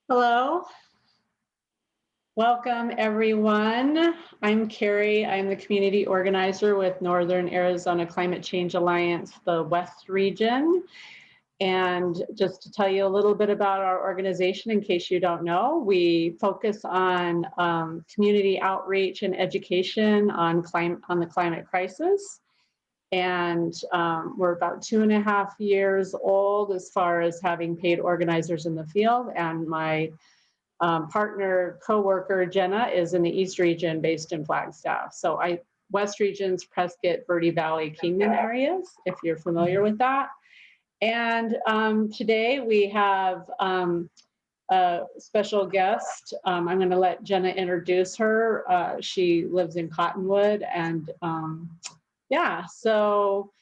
Hello, welcome everyone. I'm Carrie. I'm the community organizer with Northern Arizona Climate Change Alliance, the West region. And just to tell you a little bit about our organization, in case you don't know, we focus on community outreach and education on the climate crisis. And we're about 2.5 years old as far as having paid organizers in the field. And my partner co-worker Jenna is in the East region based in Flagstaff. So West region's Prescott, Verde Valley, Kingman areas, if you're familiar with that. And today we have a special guest. I'm going to let Jenna introduce her. She lives in Cottonwood, and yeah, so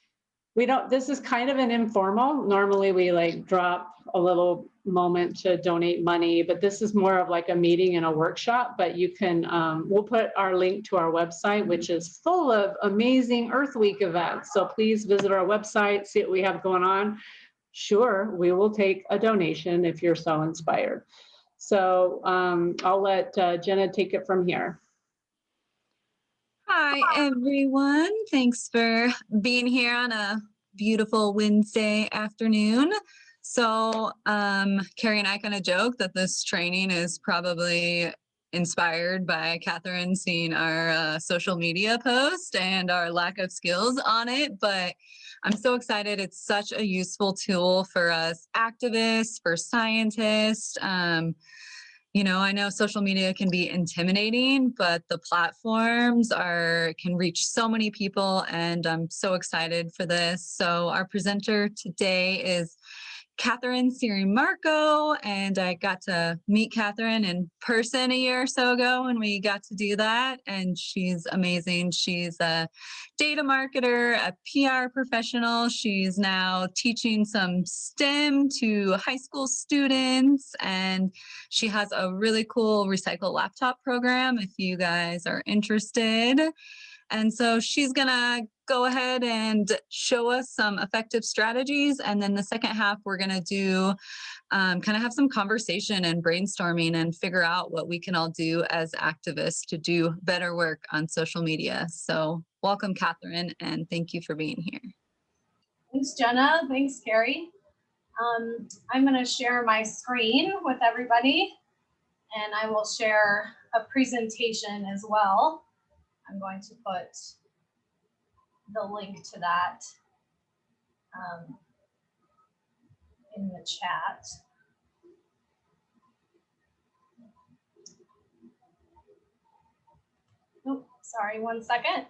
this is kind of an informal. Normally we like drop a little moment to donate money, but this is more of like a meeting and a workshop. But you can, we'll put our link to our website, which is full of amazing Earth Week events. So please visit our website, see what we have going on. Sure, we will take a donation if you're so inspired. So I'll let Jenna take it from here. Hi, everyone. Thanks for being here on a beautiful Wednesday afternoon. So Carrie and I kind of joke that this training is probably inspired by Catherine seeing our social media post and our lack of skills on it, but I'm so excited. It's such a useful tool for us activists, for scientists. I know social media can be intimidating, but the platforms can reach so many people, and I'm so excited for this. So our presenter today is Catherine Siri-Marco, and I got to meet Catherine in person a year or so ago, and we got to do that, and she's amazing. She's a data marketer, a PR professional. She's now teaching some STEM to high school students, and she has a really cool recycle laptop program if you guys are interested. And so she's gonna go ahead and show us some effective strategies. And then the second half, we're gonna do kind of have some conversation and brainstorming and figure out what we can all do as activists to do better work on social media. So welcome, Catherine, and thank you for being here. Thanks, Jenna. Thanks, Carrie. I'm gonna share my screen with everybody, and I will share a presentation as well. I'm going to put the link to that in the chat. Oh, sorry, 1 second.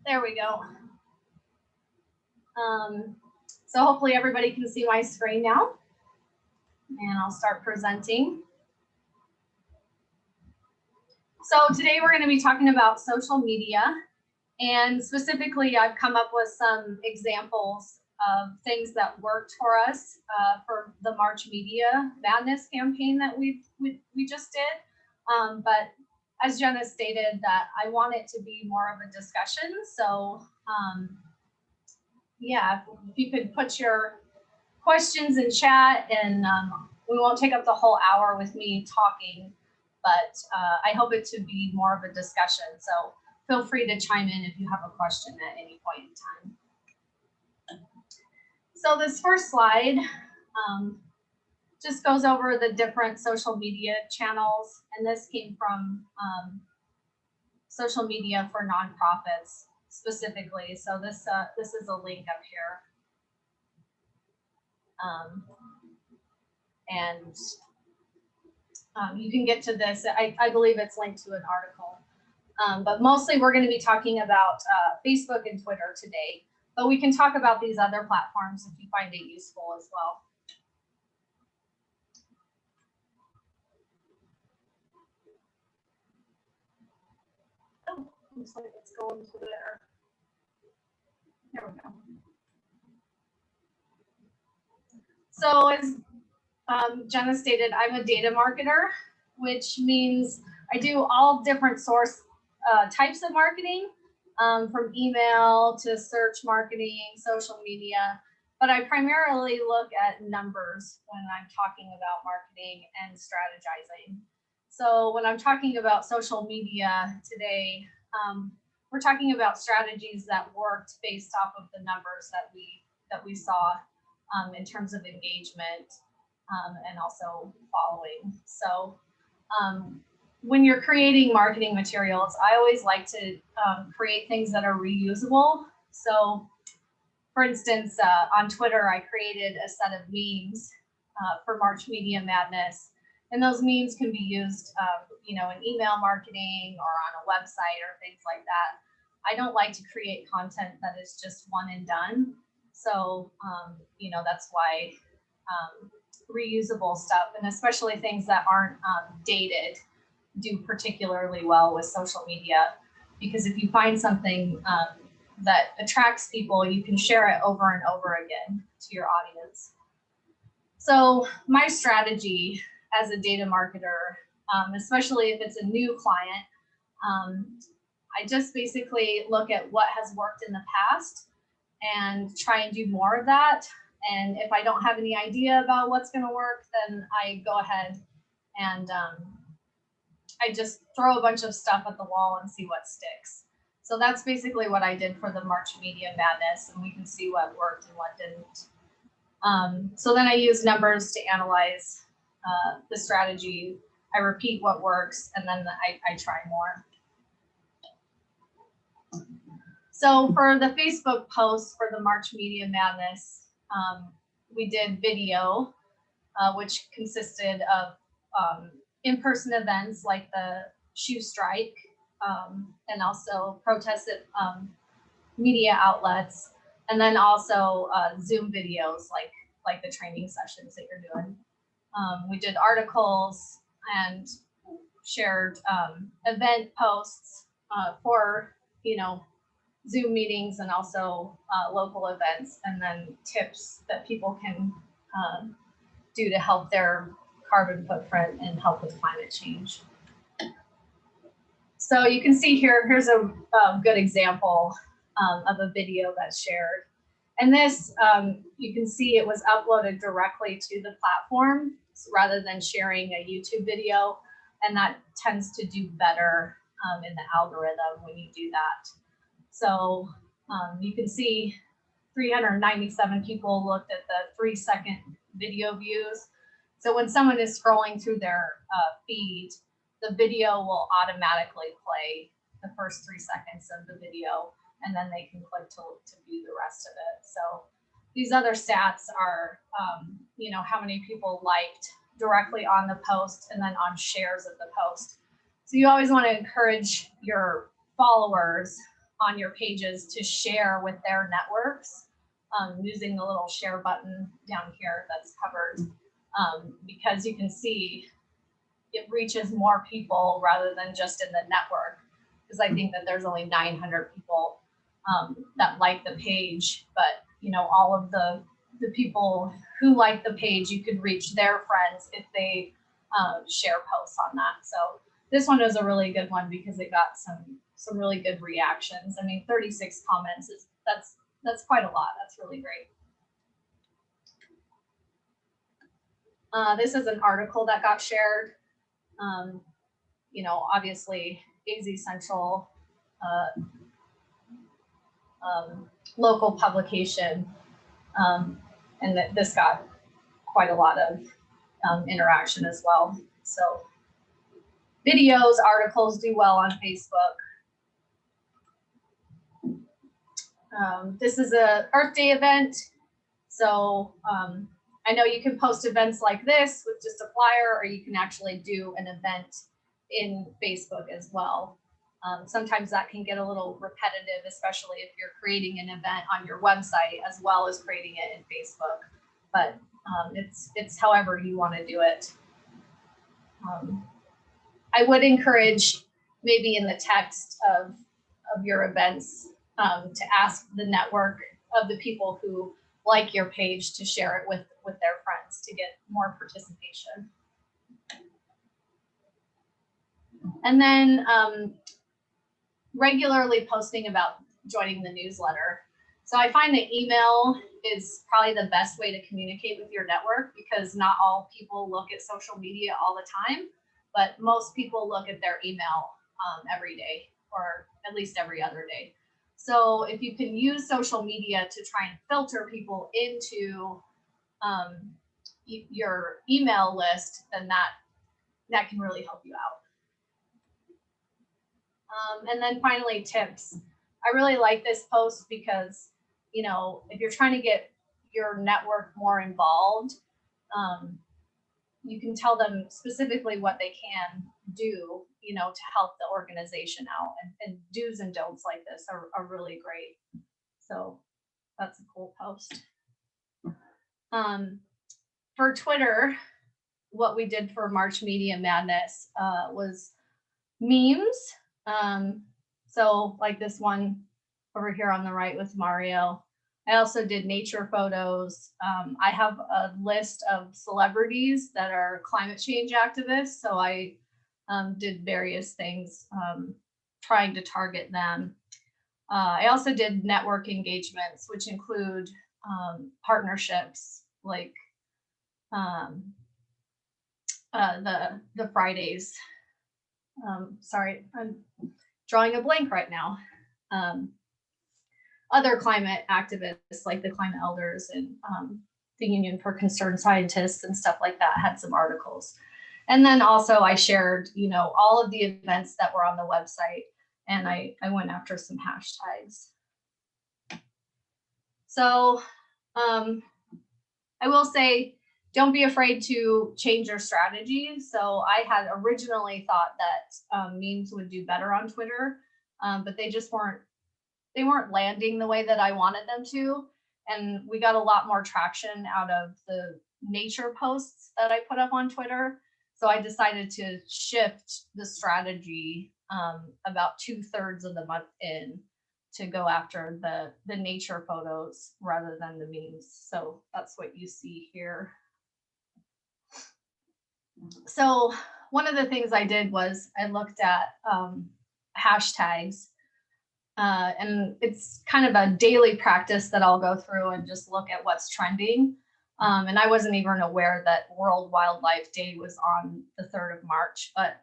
There we go. So hopefully everybody can see my screen now, and I'll start presenting. So today we're going to be talking about social media, and specifically I've come up with some examples of things that worked for us for the March Media Madness campaign that we just did. But as Jenna stated, that I want it to be more of a discussion. So yeah, if you could put your questions in chat, and we won't take up the whole hour with me talking, but I hope it to be more of a discussion. So feel free to chime in if you have a question at any point in time. So this first slide just goes over the different social media channels, and this came from social media for nonprofits specifically. So this is a link up here. You can get to this. I believe it's linked to an article. But mostly we're going to be talking about Facebook and Twitter today. But we can talk about these other platforms if you find it useful as well. Oh, looks like it's going to there. There we go. So as Jenna stated, I'm a data marketer, which means I do all different source types of marketing, from email to search marketing, social media. but I primarily look at numbers when I'm talking about marketing and strategizing. So when I'm talking about social media today, we're talking about strategies that worked based off of the numbers that we saw in terms of engagement and also following. So when you're creating marketing materials, I always like to create things that are reusable. So for instance, on Twitter, I created a set of memes for March Media Madness. And those memes can be used, in email marketing or on a website or things like that. I don't like to create content that is just one and done. So, that's why reusable stuff, and especially things that aren't dated, do particularly well with social media. Because if you find something that attracts people, you can share it over and over again to your audience. So my strategy as a data marketer, especially if it's a new client, I just basically look at what has worked in the past and try and do more of that. And if I don't have any idea about what's going to work, then I go ahead and I just throw a bunch of stuff at the wall and see what sticks. So that's basically what I did for the March Media Madness, and we can see what worked and what didn't. So then I use numbers to analyze the strategy. I repeat what works, and then I try more. So for the Facebook posts for the March Media Madness, we did video, which consisted of in-person events like the shoe strike, and also protest at media outlets, and then also Zoom videos like the training sessions that you're doing. We did articles and shared event posts for Zoom meetings and also local events, and then tips that people can do to help their carbon footprint and help with climate change. So you can see here's a good example of a video that's shared. And this, you can see it was uploaded directly to the platform rather than sharing a YouTube video. And that tends to do better in the algorithm when you do that. So you can see 397 people looked at the 3-second video views. So when someone is scrolling through their feed, the video will automatically play the first 3 seconds of the video, and then they can click to view the rest of it. So these other stats are, how many people liked directly on the post and then on shares of the post. So you always want to encourage your followers on your pages to share with their networks using the little share button down here that's covered, because you can see it reaches more people rather than just in the network. Because I think that there's only 900 people that like the page, but all of the people who like the page, you could reach their friends if they share posts on that. So this one was a really good one because it got some really good reactions. I mean, 36 comments that's quite a lot. That's really great. This is an article that got shared. Obviously AZ Central, local publication, and this got quite a lot of interaction as well. So videos, articles do well on Facebook. This is a Earth Day event. So I know you can post events like this with just a flyer, or you can actually do an event in Facebook as well. Sometimes that can get a little repetitive, especially if you're creating an event on your website as well as creating it in Facebook. But it's however you want to do it. I would encourage maybe in the text of your events to ask the network of the people who like your page to share it with their friends to get more participation. And then regularly posting about joining the newsletter. So I find that email is probably the best way to communicate with your network because not all people look at social media all the time, but most people look at their email every day or at least every other day. So if you can use social media to try and filter people into your email list, then that can really help you out. And then finally, tips. I really like this post because, you know, if you're trying to get your network more involved, you can tell them specifically what they can do, you know, to help the organization out. And do's and don'ts like this are really great. So that's a cool post. For Twitter, what we did for March Media Madness was memes. So like this one over here on the right with Mario. I also did nature photos. I have a list of celebrities that are climate change activists. So I did various things trying to target them. I also did network engagements, which include partnerships like the Fridays. Sorry, I'm drawing a blank right now. Other climate activists like the Climate Elders and the Union for Concerned Scientists and stuff like that had some articles. And then also I shared, you know, all of the events that were on the website, and I went after some hashtags. So I will say, don't be afraid to change your strategy. So I had originally thought that memes would do better on Twitter, but they just weren't landing the way that I wanted them to. And we got a lot more traction out of the nature posts that I put up on Twitter. So I decided to shift the strategy about 2/3 of the month in to go after the nature photos rather than the memes. So that's what you see here. So one of the things I did was I looked at hashtags. And it's kind of a daily practice that I'll go through and just look at what's trending. And I wasn't even aware that World Wildlife Day was on the 3rd of March, but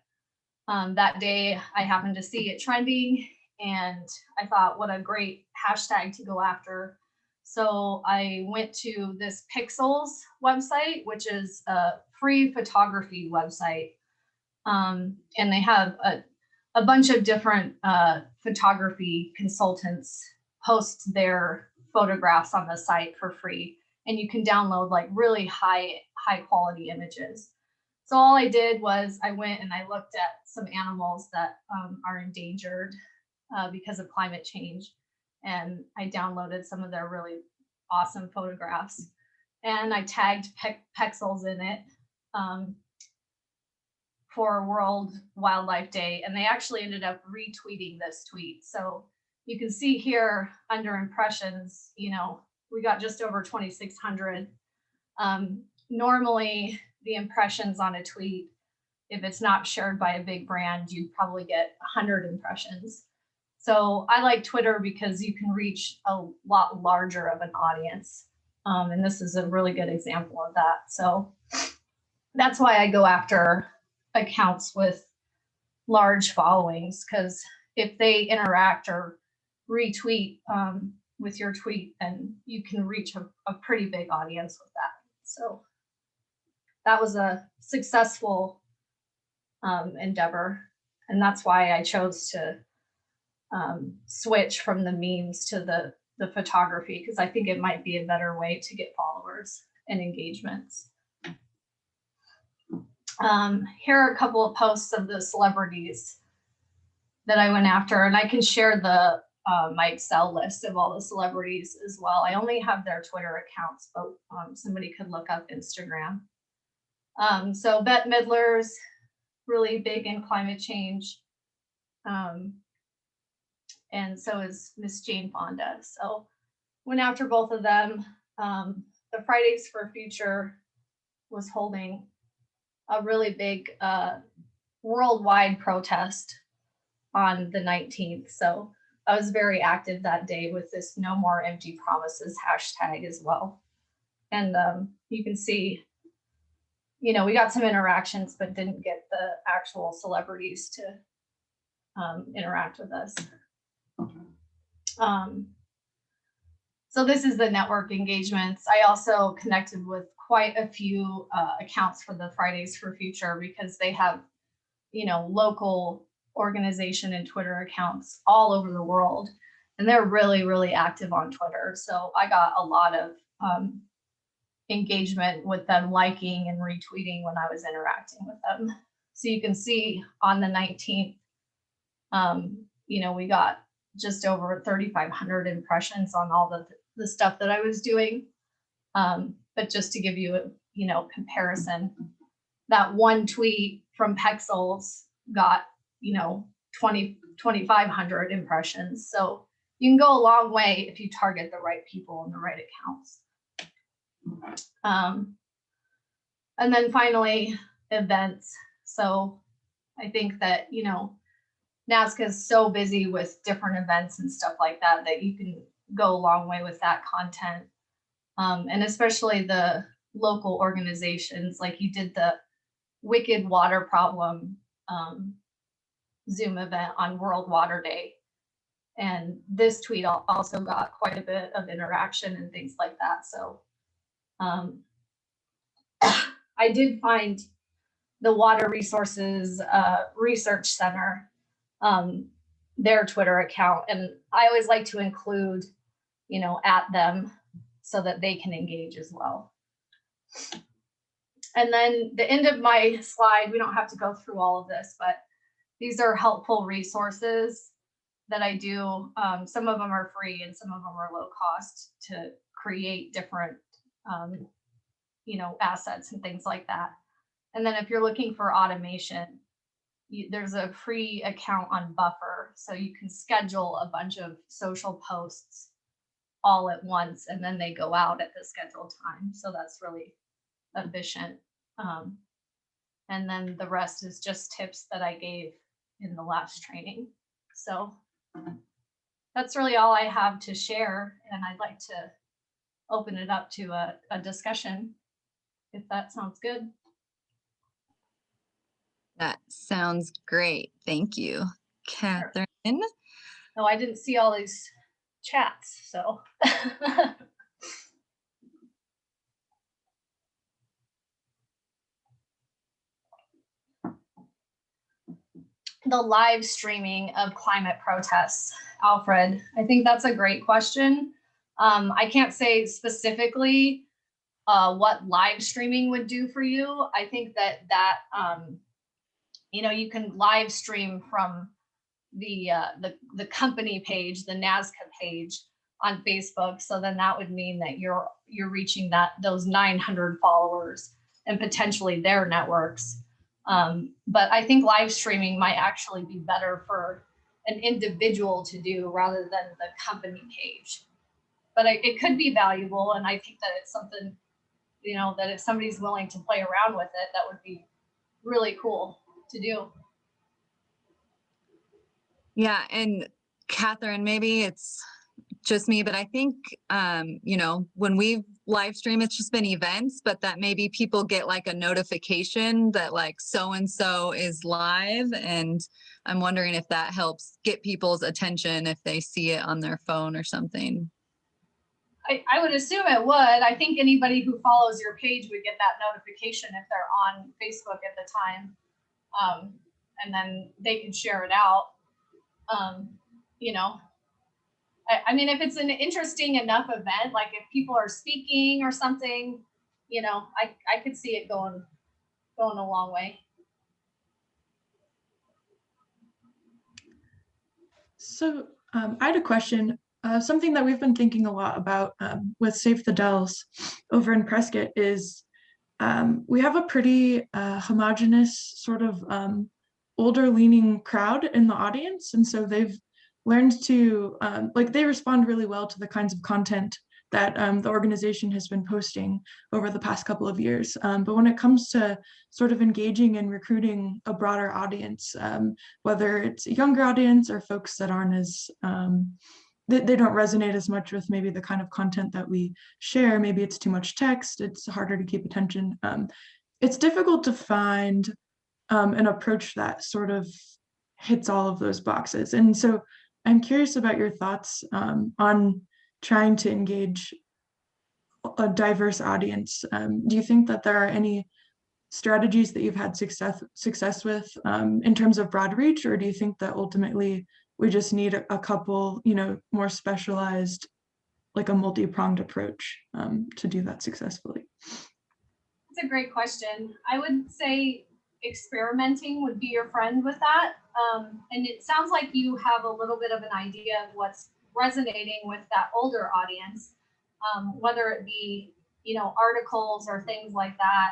that day I happened to see it trending and I thought, what a great hashtag to go after. So I went to this Pixels website, which is a free photography website. And they have a bunch of different photography consultants post their photographs on the site for free, and you can download like really high quality images. So all I did was I went and I looked at some animals that are endangered because of climate change, and I downloaded some of their really awesome photographs, and I tagged Pexels in it for World Wildlife Day, and they actually ended up retweeting this tweet. So you can see here under impressions, you know, we got just over 2,600. Normally the impressions on a tweet, if it's not shared by a big brand, you probably get 100 impressions. So I like Twitter because you can reach a lot larger of an audience. And this is a really good example of that. So that's why I go after accounts with large followings, because if they interact or retweet with your tweet, then you can reach a pretty big audience with that. So that was a successful endeavor, and that's why I chose to switch from the memes to the photography, because I think it might be a better way to get followers and engagements. Here are a couple of posts of the celebrities that I went after, and I can share the my Excel list of all the celebrities as well. I only have their Twitter accounts, but somebody could look up Instagram. So Bette Midler's really big in climate change. And so is Miss Jane Fonda. So went after both of them. The Fridays for Future was holding a really big worldwide protest on the 19th. So I was very active that day with this No More Empty Promises hashtag as well. And you can see, you know, we got some interactions, but didn't get the actual celebrities to interact with us. So this is the network engagements. I also connected with quite a few accounts for the Fridays for Future, because they have, you know, local organization and Twitter accounts all over the world. And they're really, really active on Twitter. So I got a lot of engagement with them liking and retweeting when I was interacting with them. So you can see on the 19th, you know, we got just over 3,500 impressions on all the stuff that I was doing. But just to give you a, you know, comparison, that one tweet from Pexels got, you know, 2,500 impressions. So you can go a long way if you target the right people and the right accounts. And then finally, events. So I think that, you know, NASCA is so busy with different events and stuff like that, that you can go a long way with that content. And especially the local organizations, like you did the Wicked Water Problem Zoom event on World Water Day. And this tweet also got quite a bit of interaction and things like that. So I did find the Water Resources Research Center, their Twitter account. And I always like to include, you know, at them so that they can engage as well. And then the end of my slide, we don't have to go through all of this, but these are helpful resources that I do. Some of them are free and some of them are low cost to create different, you know, assets and things like that. And then if you're looking for automation, there's a free account on Buffer. So you can schedule a bunch of social posts all at once, and then they go out at the scheduled time. So that's really efficient. And then the rest is just tips that I gave in the last training. So that's really all I have to share. And I'd like to open it up to a discussion, if that sounds good. That sounds great. Thank you, Catherine. Oh, I didn't see all these chats, so. The live streaming of climate protests, Alfred, I think that's a great question. I can't say specifically what live streaming would do for you. I think that you know, you can live stream from the company page, the NASCA page on Facebook. So then that would mean that you're reaching those 900 followers and potentially their networks. But I think live streaming might actually be better for an individual to do rather than the company page. But it could be valuable, and I think that it's something, you know, that if somebody's willing to play around with it, that would be really cool to do. Yeah, and Catherine, maybe it's just me, but I think, you know, when we live stream, it's just been events, but that maybe people get like a notification that like so-and-so is live. And I'm wondering if that helps get people's attention if they see it on their phone or something. I would assume it would. I think anybody who follows your page would get that notification if they're on Facebook at the time. And then they can share it out. You know, I mean, if it's an interesting enough event, like if people are speaking or something, you know, I could see it going a long way. So I had a question. Something that we've been thinking a lot about with Save the Dells over in Prescott is we have a pretty homogenous sort of older leaning crowd in the audience. And so they've learned to, like they respond really well to the kinds of content that the organization has been posting over the past couple of years. But when it comes to sort of engaging and recruiting a broader audience, whether it's a younger audience or folks that aren't as, they don't resonate as much with maybe the kind of content that we share, maybe it's too much text, it's harder to keep attention. It's difficult to find an approach that sort of hits all of those boxes. And so I'm curious about your thoughts on trying to engage a diverse audience. Do you think that there are any strategies that you've had success with in terms of broad reach, or do you think that ultimately we just need a couple, more specialized, like a multi-pronged approach to do that successfully? It's a great question. I would say experimenting would be your friend with that. And it sounds like you have a little bit of an idea of what's resonating with that older audience, whether it be, articles or things like that.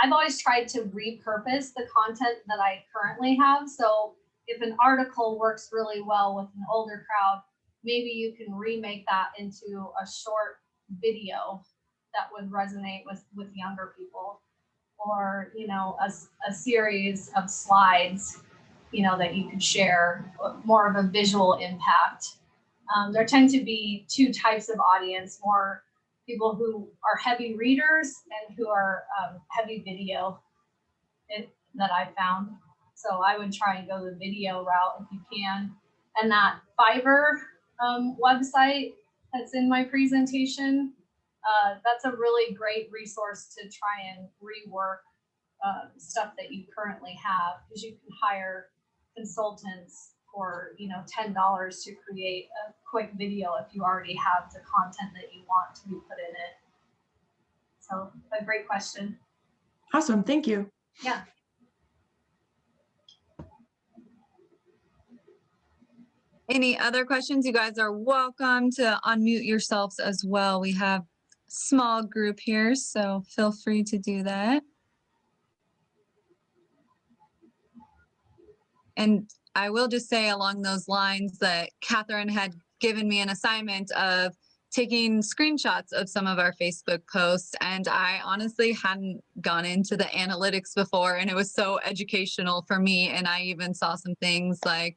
I've always tried to repurpose the content that I currently have. So if an article works really well with an older crowd, maybe you can remake that into a short video that would resonate with younger people, or a series of slides that you could share, more of a visual impact. There tend to be two types of audience: more people who are heavy readers and who are heavy video, that I found. So I would try and go the video route if you can. And that Fiverr website that's in my presentation, that's a really great resource to try and rework stuff that you currently have, because you can hire consultants for $10 to create a quick video if you already have the content that you want to be put in it. So a great question. Awesome, thank you. Yeah. Any other questions? You guys are welcome to unmute yourselves as well. We have a small group here, so feel free to do that. And I will just say along those lines that Catherine had given me an assignment of taking screenshots of some of our Facebook posts, and I honestly hadn't gone into the analytics before, and it was so educational for me. And I even saw some things like,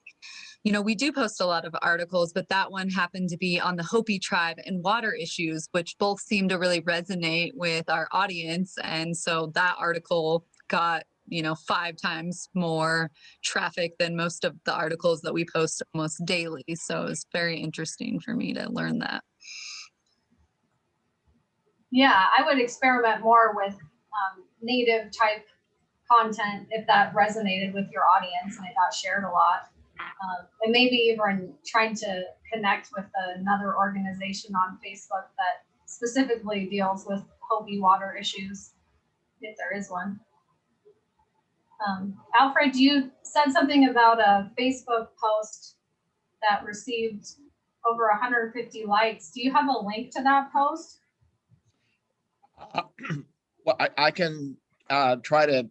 we do post a lot of articles, but that one happened to be on the Hopi tribe and water issues, which both seem to really resonate with our audience. And so that article got 5 times more traffic than most of the articles that we post almost daily. So it's very interesting for me to learn that. Yeah, I would experiment more with native type content if that resonated with your audience and it got shared a lot. And maybe even trying to connect with another organization on Facebook that specifically deals with Hopi water issues, if there is one. Alfred, you said something about a Facebook post that received over 150 likes. Do you have a link to that post? Well, I can try to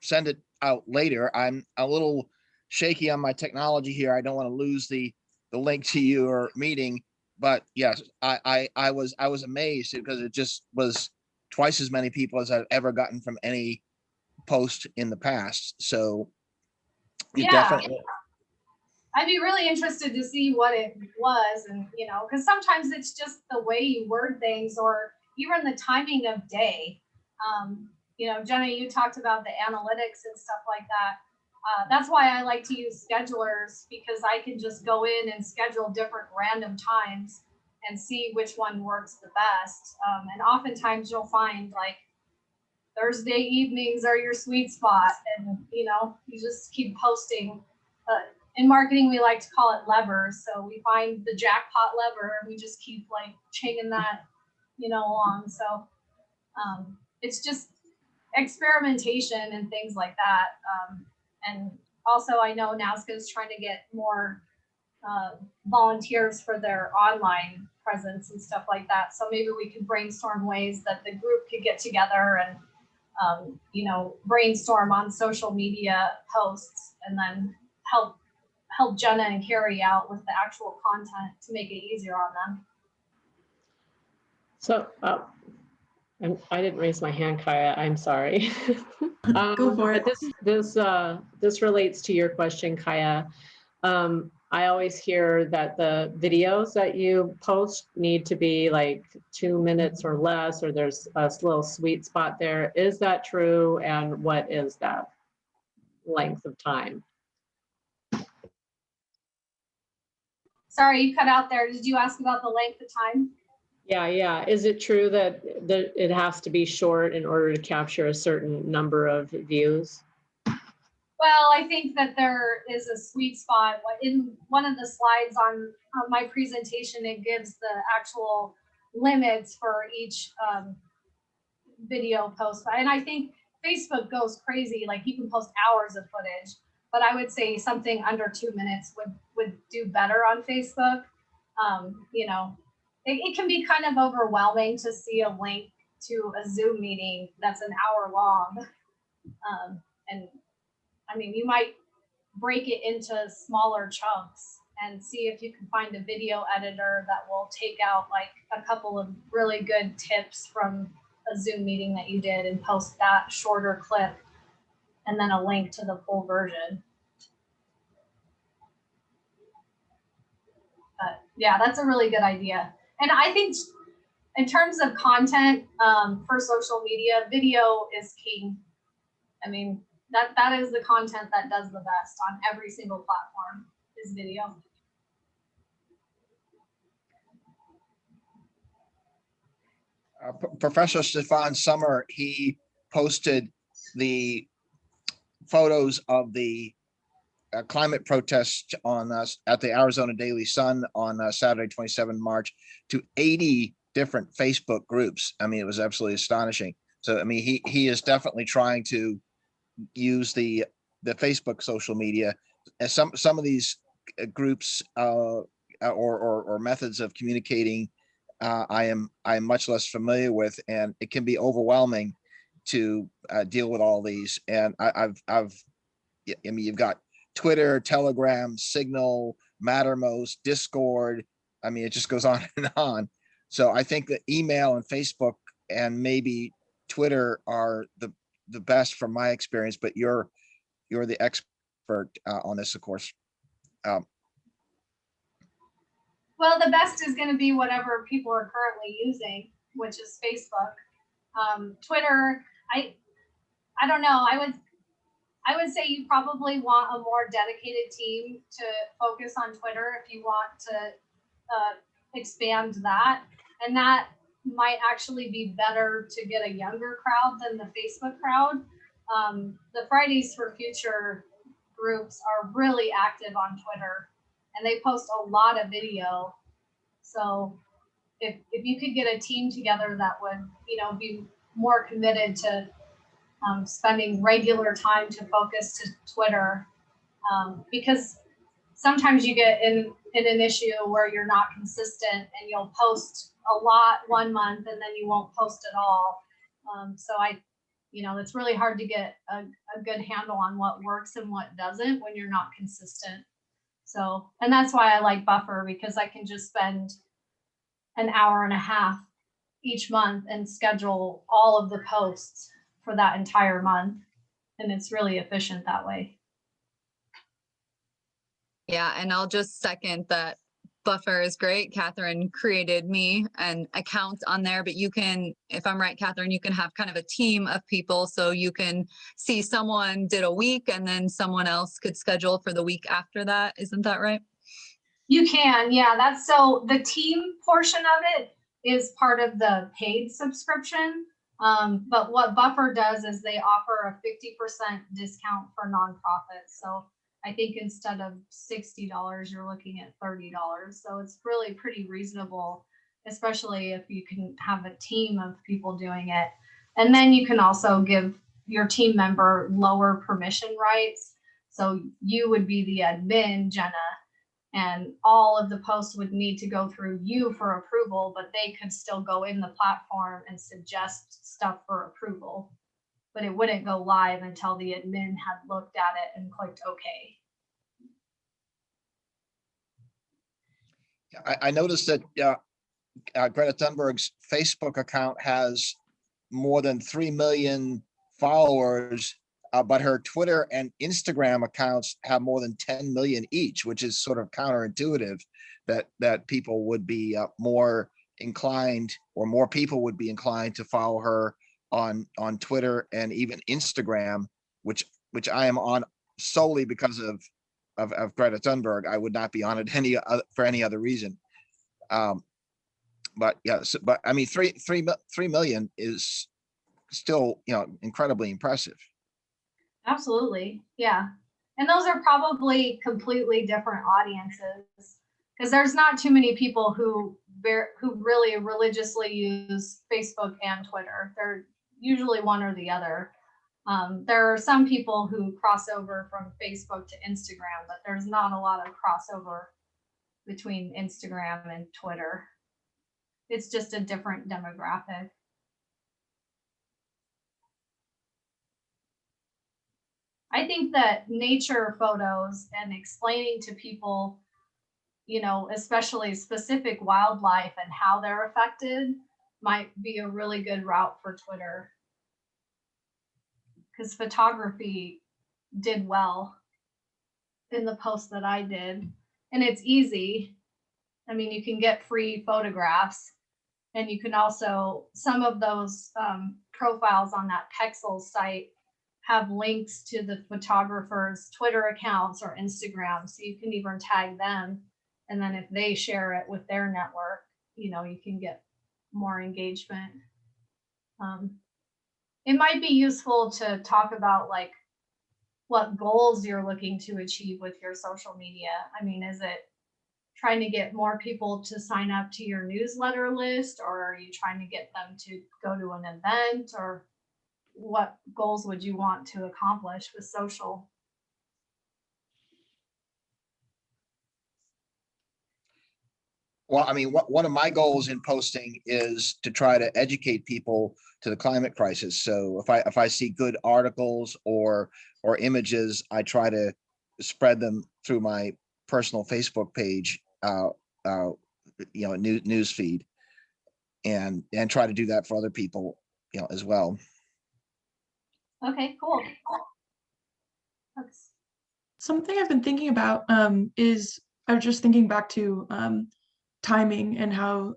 send it out later. I'm a little shaky on my technology here. I don't want to lose the link to your meeting, but yes, I was amazed because it just was twice as many people as I've ever gotten from any post in the past. So yeah, definitely. I'd be really interested to see what it was, and because sometimes it's just the way you word things, or even the timing of day. Jenna, you talked about the analytics and stuff like that. That's why I like to use schedulers, because I can just go in and schedule different random times and see which one works the best. And oftentimes you'll find like Thursday evenings are your sweet spot, and you just keep posting. In marketing, we like to call it levers. So we find the jackpot lever and we just keep like chaining that, along. So it's just experimentation and things like that. And also I know NASCA is trying to get more volunteers for their online presence and stuff like that. So maybe we could brainstorm ways that the group could get together and, brainstorm on social media posts, and then help Jenna and Carrie out with the actual content to make it easier on them. So, I didn't raise my hand, Kaya. I'm sorry. Go for it. But this relates to your question, Kaya. I always hear that the videos that you post need to be like 2 minutes or less, or there's a little sweet spot there. Is that true? And what is that length of time? Sorry, you cut out there. Did you ask about the length of time? Yeah. Is it true that it has to be short in order to capture a certain number of views? Well, I think that there is a sweet spot. In one of the slides on my presentation, it gives the actual limits for each video post. And I think Facebook goes crazy. Like you can post hours of footage, but I would say something under 2 minutes would do better on Facebook. You know, it can be kind of overwhelming to see a link to a Zoom meeting that's an hour long. And I mean, you might break it into smaller chunks and see if you can find a video editor that will take out like a couple of really good tips from a Zoom meeting that you did and post that shorter clip and then a link to the full version. But yeah, that's a really good idea. And I think in terms of content for social media, video is king. I mean, that is the content that does the best on every single platform is video. Professor Stefan Sommer, he posted the photos of the climate protests on at the Arizona Daily Sun on Saturday, 27 March to 80 different Facebook groups. I mean, it was absolutely astonishing. So, I mean, he is definitely trying to use the Facebook social media as some of these groups or methods of communicating. I am much less familiar with, and it can be overwhelming to deal with all these. And I mean, you've got Twitter, Telegram, Signal, Mattermost, Discord. I mean, it just goes on and on. So I think that email and Facebook and maybe Twitter are the best from my experience, but you're the expert on this, of course. Well, the best is going to be whatever people are currently using, which is Facebook. Twitter, I don't know. I would say you probably want a more dedicated team to focus on Twitter if you want to expand that. And that might actually be better to get a younger crowd than the Facebook crowd. The Fridays for Future groups are really active on Twitter and they post a lot of video. So if you could get a team together that would, you know, be more committed to spending regular time to focus to Twitter, because sometimes you get in an issue where you're not consistent and you'll post a lot one month and then you won't post at all. So it's really hard to get a good handle on what works and what doesn't when you're not consistent. So, and that's why I like Buffer, because I can just spend an hour and a half each month and schedule all of the posts for that entire month. And it's really efficient that way. Yeah, and I'll just second that. Buffer is great. Catherine created me an account on there, but you can, if I'm right, Catherine, you can have kind of a team of people. So you can see someone did a week and then someone else could schedule for the week after that. Isn't that right? You can, yeah. That's so the team portion of it is part of the paid subscription. But what Buffer does is they offer a 50% discount for nonprofits. So I think instead of $60, you're looking at $30. So it's really pretty reasonable, especially if you can have a team of people doing it. And then you can also give your team member lower permission rights. So you would be the admin, Jenna, and all of the posts would need to go through you for approval, but they could still go in the platform and suggest stuff for approval. But it wouldn't go live until the admin had looked at it and clicked OK. I noticed that Greta Thunberg's Facebook account has more than 3 million followers, but her Twitter and Instagram accounts have more than 10 million each, which is sort of counterintuitive that people would be more inclined, or more people would be inclined to follow her on Twitter and even Instagram, which I am on solely because of Greta Thunberg. I would not be on it for any other reason. But yes, but I mean, 3 million is still, incredibly impressive. Absolutely. Yeah. And those are probably completely different audiences, because there's not too many people who really religiously use Facebook and Twitter. They're usually one or the other. There are some people who cross over from Facebook to Instagram, but there's not a lot of crossover between Instagram and Twitter. It's just a different demographic. I think that nature photos and explaining to people, especially specific wildlife and how they're affected, might be a really good route for Twitter. Because photography did well in the post that I did. And it's easy. I mean, you can get free photographs, and you can also, some of those profiles on that Pexels site have links to the photographer's Twitter accounts or Instagram. So you can even tag them. And then if they share it with their network, you can get more engagement. It might be useful to talk about like what goals you're looking to achieve with your social media. I mean, is it trying to get more people to sign up to your newsletter list, or are you trying to get them to go to an event, or what goals would you want to accomplish with social? Well, I mean, one of my goals in posting is to try to educate people to the climate crisis. So if I see good articles or images, I try to spread them through my personal Facebook page, news feed, and try to do that for other people, as well. Okay, cool. That's Something I've been thinking about is I was just thinking back to timing and how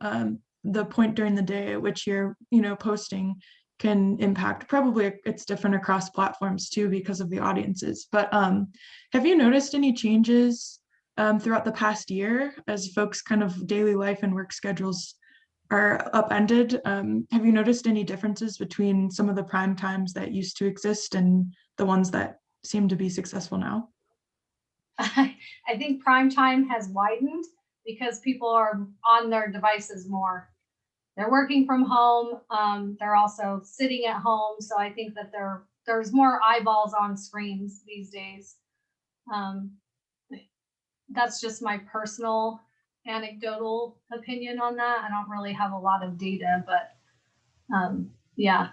the point during the day at which you're posting can impact. Probably it's different across platforms too because of the audiences, but have you noticed any changes throughout the past year as folks kind of daily life and work schedules are upended? Have you noticed any differences between some of the prime times that used to exist and the ones that seem to be successful now? I think prime time has widened because people are on their devices more. They're working from home. They're also sitting at home. So I think that there's more eyeballs on screens these days. That's just my personal anecdotal opinion on that. I don't really have a lot of data, but yeah.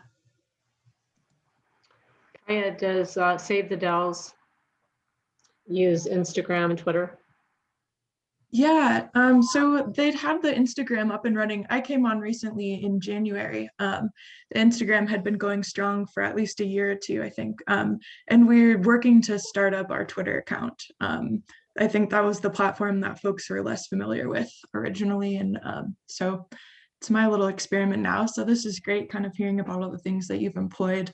Kaya, does Save the Dells use Instagram and Twitter? Yeah, so they'd had the Instagram up and running. I came on recently in January. The Instagram had been going strong for at least a year or two, I think. And we're working to start up our Twitter account. I think that was the platform that folks were less familiar with originally. And so it's my little experiment now. So this is great, kind of hearing about all the things that you've employed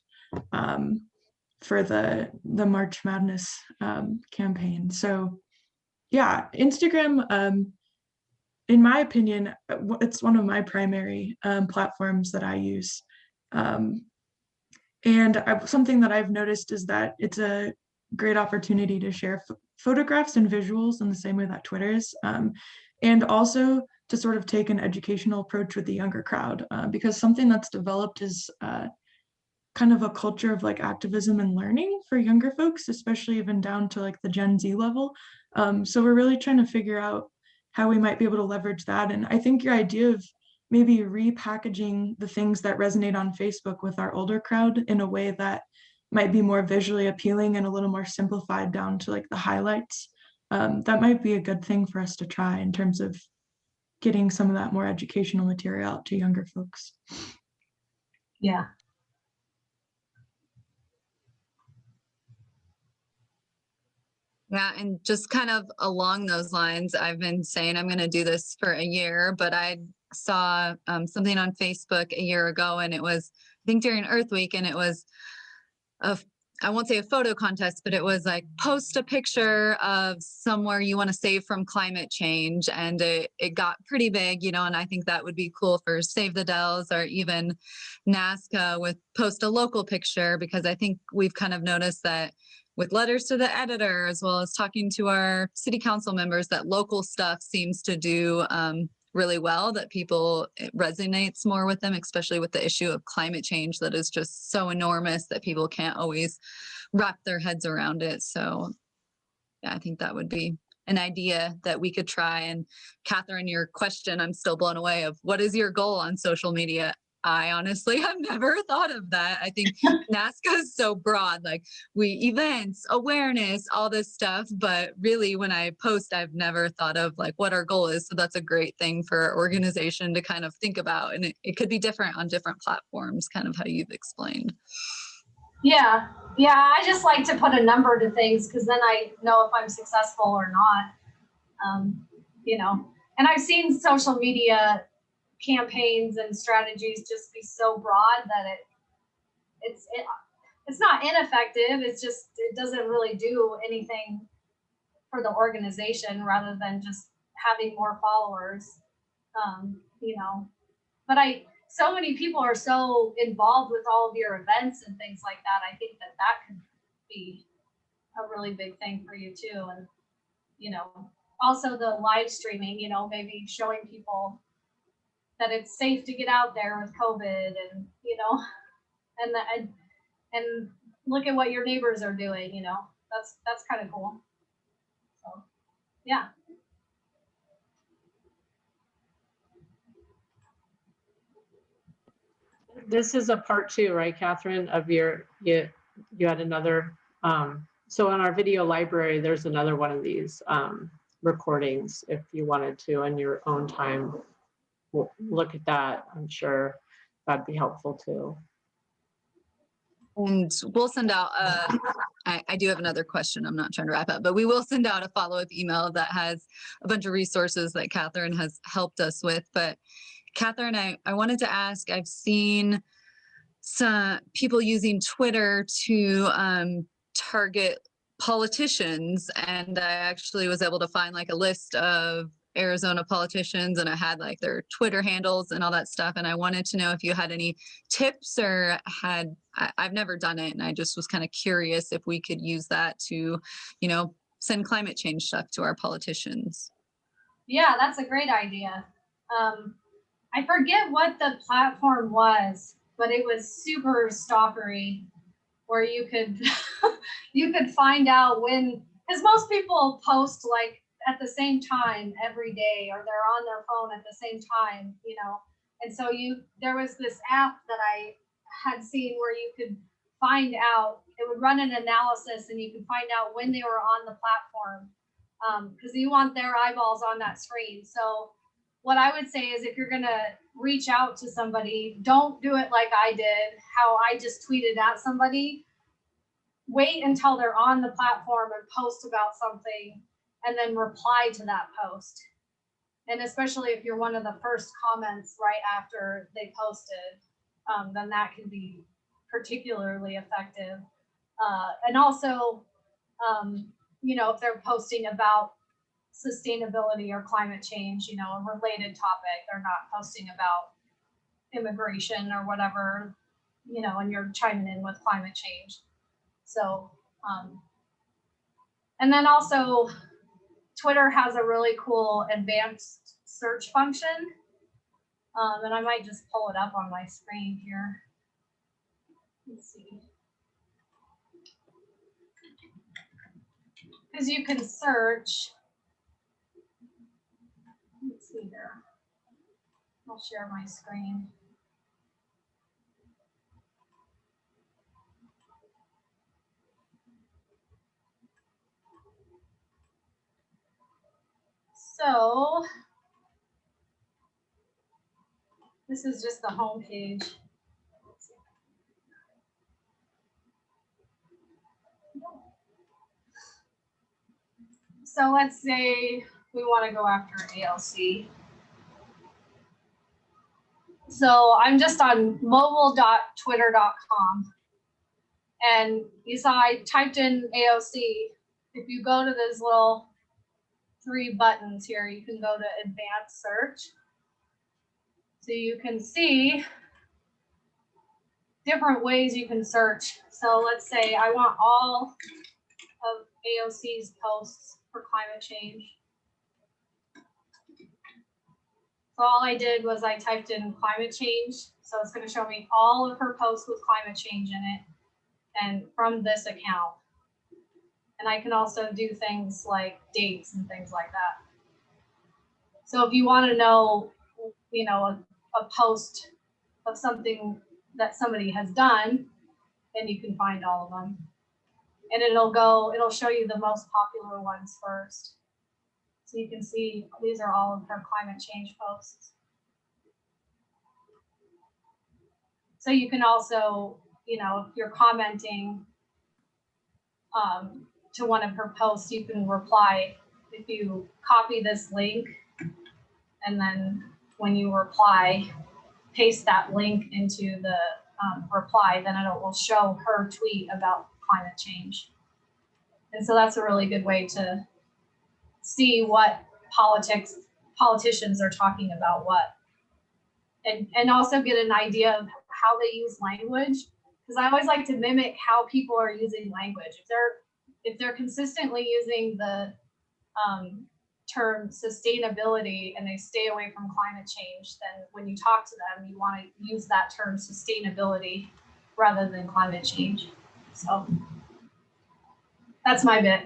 for the March Madness campaign. So yeah, Instagram, in my opinion, it's one of my primary platforms that I use. Something that I've noticed is that it's a great opportunity to share photographs and visuals in the same way that Twitter is, and also to sort of take an educational approach with the younger crowd, because something that's developed is kind of a culture of like activism and learning for younger folks, especially even down to like the Gen Z level. So we're really trying to figure out how we might be able to leverage that. And I think your idea of maybe repackaging the things that resonate on Facebook with our older crowd in a way that might be more visually appealing and a little more simplified down to like the highlights, that might be a good thing for us to try in terms of getting some of that more educational material out to younger folks. Yeah. Yeah, and just kind of along those lines, I've been saying I'm going to do this for a year, but I saw something on Facebook a year ago, and it was, I think during Earth Week, and it was a, I won't say a photo contest, but it was like post a picture of somewhere you want to save from climate change. And it got pretty big, you know, and I think that would be cool for Save the Dells or even NASCA with post a local picture, because I think we've kind of noticed that with letters to the editor, as well as talking to our city council members, that local stuff seems to do really well, that people, it resonates more with them, especially with the issue of climate change that is just so enormous that people can't always wrap their heads around it. So yeah, I think that would be an idea that we could try. And Catherine, your question, I'm still blown away of what is your goal on social media? I honestly have never thought of that. I think NASCA is so broad, like events, awareness, all this stuff. But really, when I post, I've never thought of like what our goal is. So that's a great thing for our organization to kind of think about. And it could be different on different platforms, kind of how you've explained. Yeah. Yeah. I just like to put a number to things because then I know if I'm successful or not. You know, and I've seen social media campaigns and strategies just be so broad that it's not ineffective. It's just, it doesn't really do anything for the organization rather than just having more followers. You know, but so many people are so involved with all of your events and things like that. I think that could be a really big thing for you too. And, you know, also the live streaming, you know, maybe showing people that it's safe to get out there with COVID and, you know, and look at what your neighbors are doing, you know, that's kind of cool. So, yeah. This is a part two, right, Catherine, of you had another, so in our video library, there's another one of these recordings if you wanted to in your own time. Look at that. I'm sure that'd be helpful too. And we'll send out, I do have another question. I'm not trying to wrap up, but we will send out a follow-up email that has a bunch of resources that Catherine has helped us with. But Catherine, I wanted to ask, I've seen some people using Twitter to target politicians, and I actually was able to find like a list of Arizona politicians, and I had like their Twitter handles and all that stuff. And I wanted to know if you had any tips or I've never done it, and I just was kind of curious if we could use that to, you know, send climate change stuff to our politicians. Yeah, that's a great idea. I forget what the platform was, but it was super stalkery, where you could you could find out when, because most people post like at the same time every day, or they're on their phone at the same time, you know. And so there was this app that I had seen where you could find out, it would run an analysis and you could find out when they were on the platform, because you want their eyeballs on that screen. So what I would say is, if you're going to reach out to somebody, don't do it like I did, how I just tweeted at somebody. Wait until they're on the platform and post about something, and then reply to that post. And especially if you're one of the first comments right after they posted, then that can be particularly effective. And also, you know, if they're posting about sustainability or climate change, you know, a related topic, they're not posting about immigration or whatever, you know, and you're chiming in with climate change. So, and then also Twitter has a really cool advanced search function. And I might just pull it up on my screen here. Let's see. Because you can search. Let's see here. I'll share my screen. So This is just the home page. So let's say we want to go after ALC. So I'm just on mobile.twitter.com. And you saw I typed in AOC. If you go to those little 3 buttons here, you can go to advanced search. So you can see different ways you can search. So let's say I want all of AOC's posts for climate change. So all I did was I typed in climate change. So it's going to show me all of her posts with climate change in it, and from this account. And I can also do things like dates and things like that. So if you want to know, you know, a post of something that somebody has done, then you can find all of them. And it'll show you the most popular ones first. So you can see these are all of her climate change posts. So you can also, you know, if you're commenting to one of her posts, you can reply. If you copy this link and then when you reply, paste that link into the reply, then it will show her tweet about climate change. And so that's a really good way to see what politicians are talking about what. And also get an idea of how they use language. Because I always like to mimic how people are using language. If they're consistently using the term sustainability and they stay away from climate change, then when you talk to them, you want to use that term sustainability rather than climate change. So that's my bit.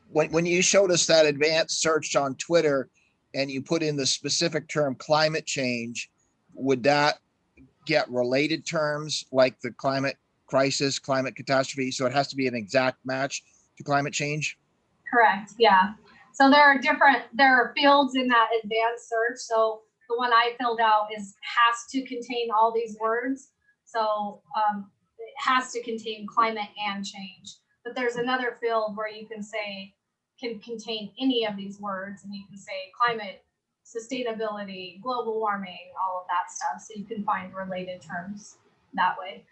When you showed us that advanced search on Twitter and you put in the specific term climate change, would that get related terms like the climate crisis, climate catastrophe? So it has to be an exact match to climate change? Correct, yeah. So there are fields in that advanced search. So the one I filled out has to contain all these words. So it has to contain climate and change. But there's another field where you can say, can contain any of these words, and you can say climate, sustainability, global warming, all of that stuff. So you can find related terms that way.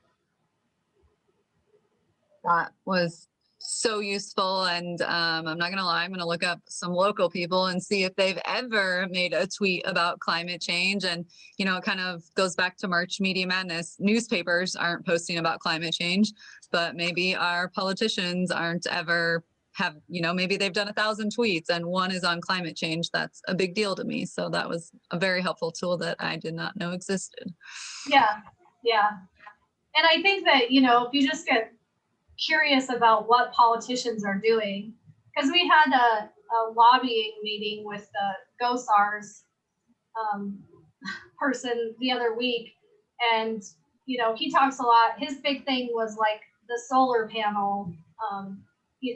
That was so useful. And I'm not going to lie, I'm going to look up some local people and see if they've ever made a tweet about climate change. And, you know, it kind of goes back to March Media Madness. Newspapers aren't posting about climate change, but maybe our politicians aren't ever have, you know, maybe they've done 1,000 tweets and one is on climate change. That's a big deal to me. So that was a very helpful tool that I did not know existed. Yeah, yeah. And I think that, you know, if you just get curious about what politicians are doing, because we had a lobbying meeting with the GOSAR's person the other week, and you know, he talks a lot. His big thing was like the solar panel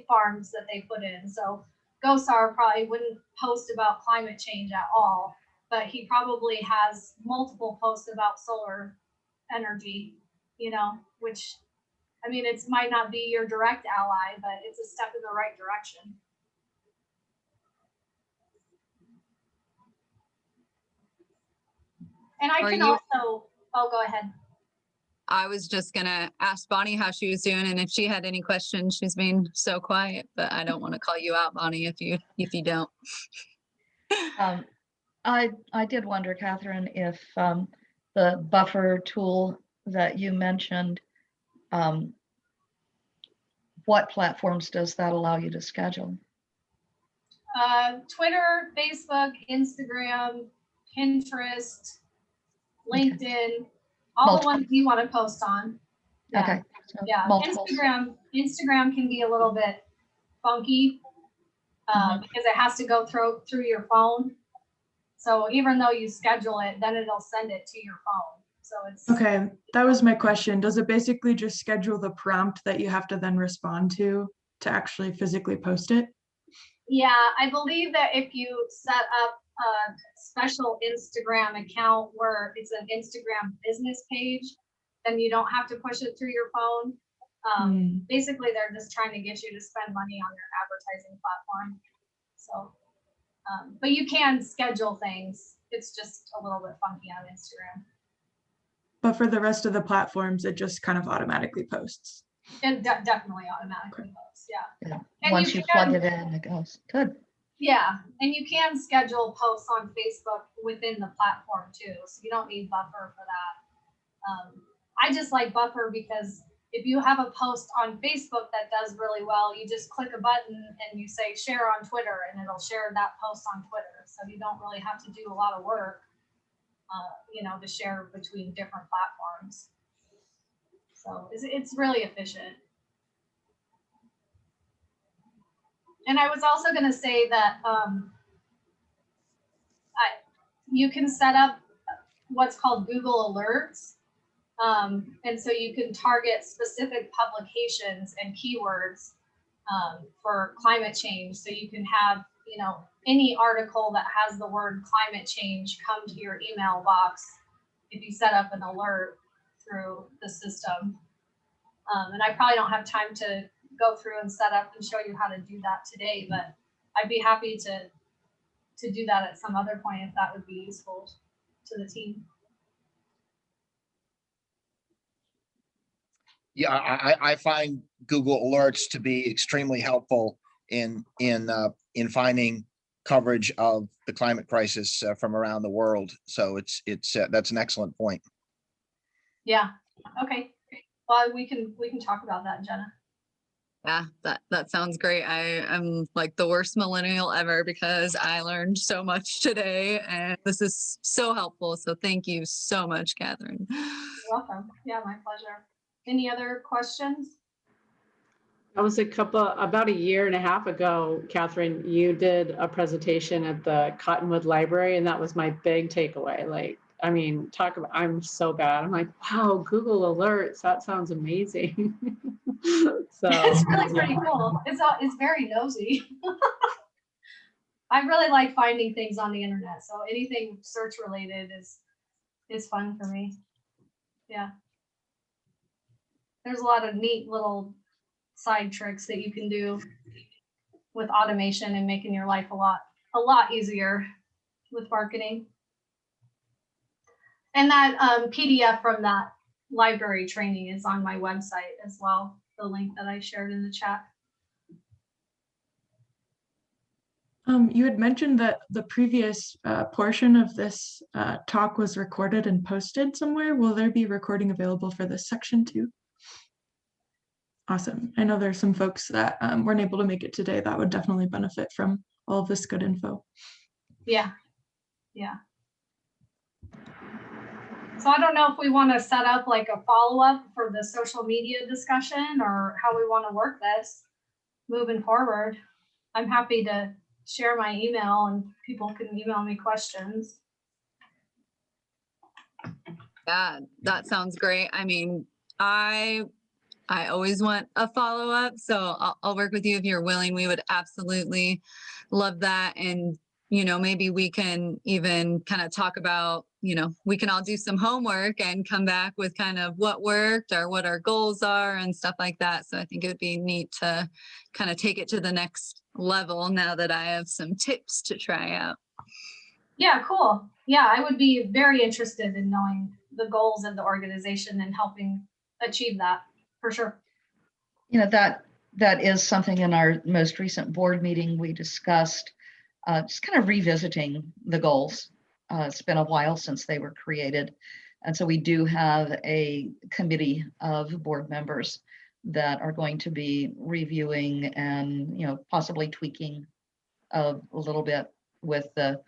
farms that they put in. So GOSAR probably wouldn't post about climate change at all, but he probably has multiple posts about solar energy, you know, which, I mean, it might not be your direct ally, but it's a step in the right direction. And I can also, oh, go ahead. I was just going to ask Bonnie how she was doing and if she had any questions. She's been so quiet, but I don't want to call you out, Bonnie, if you don't. I did wonder, Catherine, if the buffer tool that you mentioned, what platforms does that allow you to schedule? Twitter, Facebook, Instagram, Pinterest, LinkedIn, all the ones you want to post on. Yeah. Okay. So yeah. multiple. Instagram can be a little bit funky because it has to go through your phone. So even though you schedule it, then it'll send it to your phone. So it's okay. That was my question. Does it basically just schedule the prompt that you have to then respond to actually physically post it? Yeah, I believe that if you set up a special Instagram account where it's an Instagram business page, then you don't have to push it through your phone. Basically, they're just trying to get you to spend money on their advertising platform. So, but you can schedule things. It's just a little bit funky on Instagram. But for the rest of the platforms, it just kind of automatically posts. It definitely automatically posts, yeah. Yeah. And Once you you can- plug it in, it goes. Good. Yeah, and you can schedule posts on Facebook within the platform too, so you don't need Buffer for that. I just like Buffer because if you have a post on Facebook that does really well, you just click a button and you say share on Twitter, and it'll share that post on Twitter. So you don't really have to do a lot of work, to share between different platforms. So it's really efficient. And I was also going to say that you can set up what's called Google Alerts. And so you can target specific publications and keywords for climate change. So you can have, any article that has the word climate change come to your email box if you set up an alert through the system. And I probably don't have time to go through and set up and show you how to do that today, but I'd be happy to do that at some other point if that would be useful to the team. Yeah, I find Google Alerts to be extremely helpful in finding coverage of the climate crisis from around the world. So that's an excellent point. Yeah. Okay. Well, we can talk about that, Jenna. Yeah, that sounds great. I am like the worst millennial ever because I learned so much today and this is so helpful. So thank you so much, Catherine. You're welcome. Yeah, my pleasure. Any other questions? That was about a year and a half ago, Catherine, you did a presentation at the Cottonwood Library, and that was my big takeaway. Talk about, I'm so bad. I'm like, wow, Google Alerts, that sounds amazing. So It's really pretty cool. It's very nosy. I really like finding things on the internet, so anything search related is fun for me. Yeah. There's a lot of neat little side tricks that you can do with automation and making your life a lot easier with marketing. And that PDF from that library training is on my website as well, the link that I shared in the chat. You had mentioned that the previous portion of this talk was recorded and posted somewhere. Will there be recording available for this section too? Awesome. I know there's some folks that weren't able to make it today that would definitely benefit from all of this good info. Yeah. Yeah. So I don't know if we want to set up like a follow-up for the social media discussion or how we want to work this moving forward. I'm happy to share my email and people can email me questions. Yeah, that sounds great. I always want a follow-up, so I'll work with you if you're willing. We would absolutely love that. And, maybe we can even kind of talk about, we can all do some homework and come back with kind of what worked or what our goals are and stuff like that. So I think it would be neat to kind of take it to the next level now that I have some tips to try out. Yeah, cool. Yeah, I would be very interested in knowing the goals of the organization and helping achieve that. For sure. That is something in our most recent board meeting we discussed, just kind of revisiting the goals. It's been a while since they were created. And so we do have a committee of board members that are going to be reviewing and, possibly tweaking a little bit with the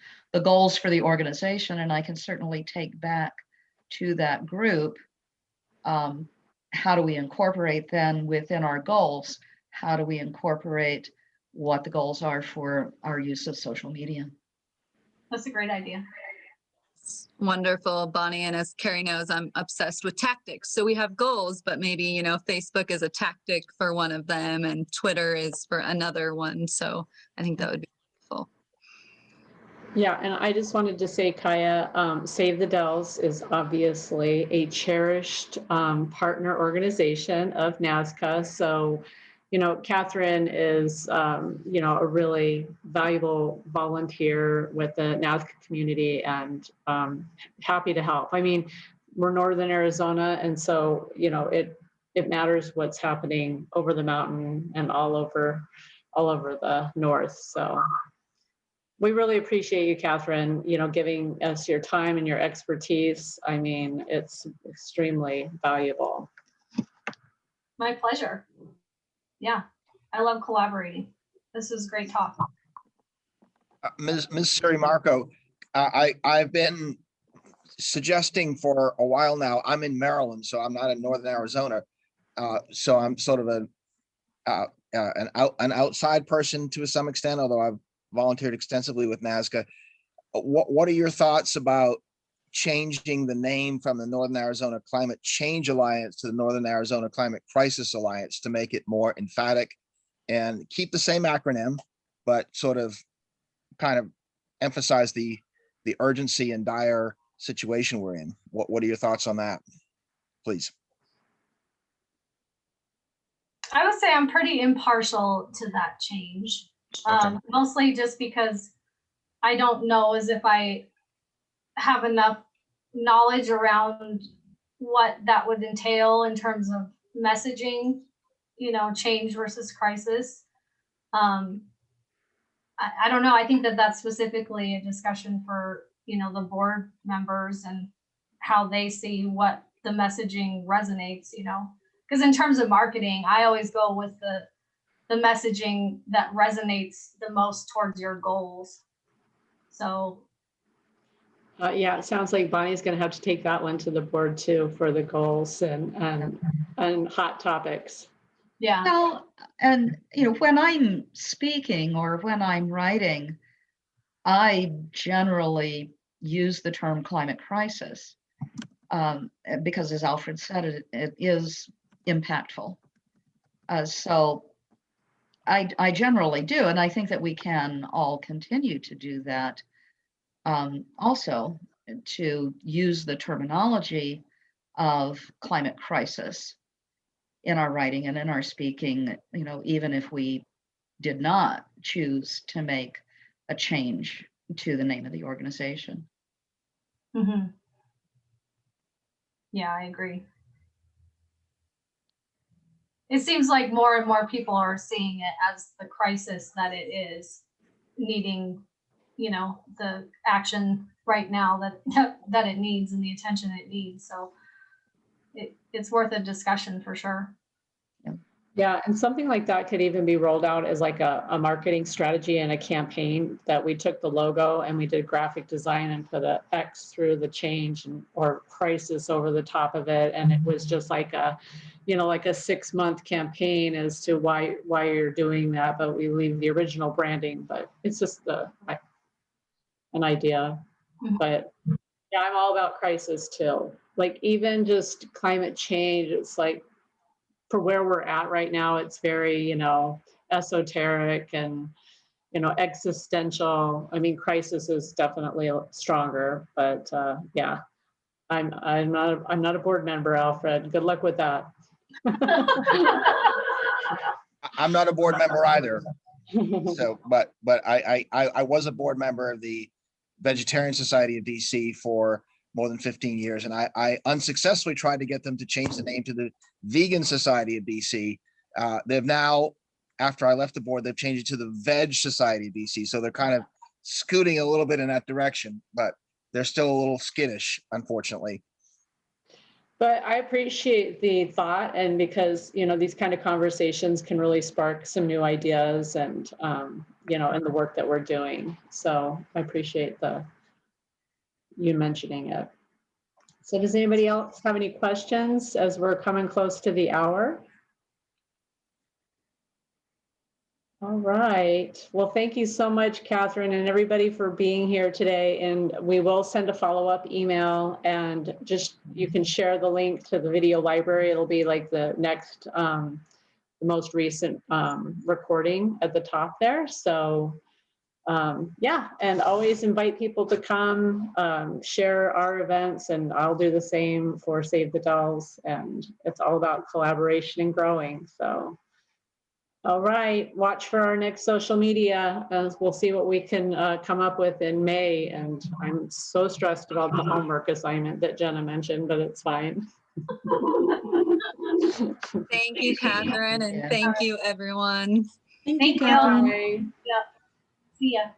goals for the organization. And I can certainly take back to that group how do we incorporate then within our goals? How do we incorporate what the goals are for our use of social media? That's a great idea. Wonderful, Bonnie. And as Carrie knows, I'm obsessed with tactics. So we have goals, but maybe, Facebook is a tactic for one of them and Twitter is for another one. So I think that would be helpful. Yeah, and I just wanted to say, Kaya, Save the Dells is obviously a cherished partner organization of NASCA. So, Catherine is, a really valuable volunteer with the NASCA community and happy to help. I mean, we're Northern Arizona, and so, it matters what's happening over the mountain and all over the north. So we really appreciate you, Catherine, giving us your time and your expertise. I mean, it's extremely valuable. My pleasure. Yeah, I love collaborating. This is great talk. Ms. Siri Marco, I've been suggesting for a while now. I'm in Maryland, so I'm not in Northern Arizona. So I'm sort of an outside person to some extent, although I've volunteered extensively with NASCA. What are your thoughts about changing the name from the Northern Arizona Climate Change Alliance to the Northern Arizona Climate Crisis Alliance to make it more emphatic and keep the same acronym, but sort of kind of emphasize the urgency and dire situation we're in? What are your thoughts on that, please? I would say I'm pretty impartial to that change. Okay. Mostly just because I don't know as if I have enough knowledge around what that would entail in terms of messaging, change versus crisis. I don't know. I think that that's specifically a discussion for, the board members and how they see what the messaging resonates, because in terms of marketing, I always go with the messaging that resonates the most towards your goals. So Yeah, it sounds like Bonnie's going to have to take that one to the board too for the goals and hot topics. yeah. Well, and when I'm speaking or when I'm writing, I generally use the term climate crisis because, as Alfred said, it is impactful. So I generally do, and I think that we can all continue to do that. Also, to use the terminology of climate crisis in our writing and in our speaking, even if we did not choose to make a change to the name of the organization. Mm-hmm. Yeah, I agree. It seems like more and more people are seeing it as the crisis that it is, needing, the action right now that it needs and the attention it needs. So it's worth a discussion for sure. Yeah, and something like that could even be rolled out as like a marketing strategy and a campaign that we took the logo and we did graphic design and put a X through the change or crisis over the top of it. And it was just like a 6-month campaign as to why you're doing that, but we leave the original branding, but it's just an idea. Mhm. But yeah, I'm all about crisis too. Like even just climate change, it's like, for where we're at right now, it's very, esoteric and, existential. I mean, crisis is definitely stronger, but yeah, I'm not a board member, Alfred. Good luck with that. I'm not a board member either. So, but I was a board member of the Vegetarian Society of DC for more than 15 years. And I unsuccessfully tried to get them to change the name to the Vegan Society of DC. They've now, after I left the board, they've changed it to the Veg Society of DC. So they're kind of scooting a little bit in that direction, but they're still a little skittish, unfortunately. But I appreciate the thought, and because, these kind of conversations can really spark some new ideas and, in the work that we're doing. So I appreciate you mentioning it. So does anybody else have any questions as we're coming close to the hour? All right. Well, thank you so much, Catherine, and everybody for being here today. And we will send a follow-up email, and just you can share the link to the video library. It'll be like the next, the most recent recording at the top there. So Yeah, and always invite people to come, share our events, and I'll do the same for Save the Dells. And it's all about collaboration and growing. So, all right, watch for our next social media. We'll see what we can come up with in May. And I'm so stressed about the homework assignment that Jenna mentioned, but it's fine. Thank you, Catherine, and Yeah. thank you, everyone. Thank Thank you, you. Catherine. Bye. See ya.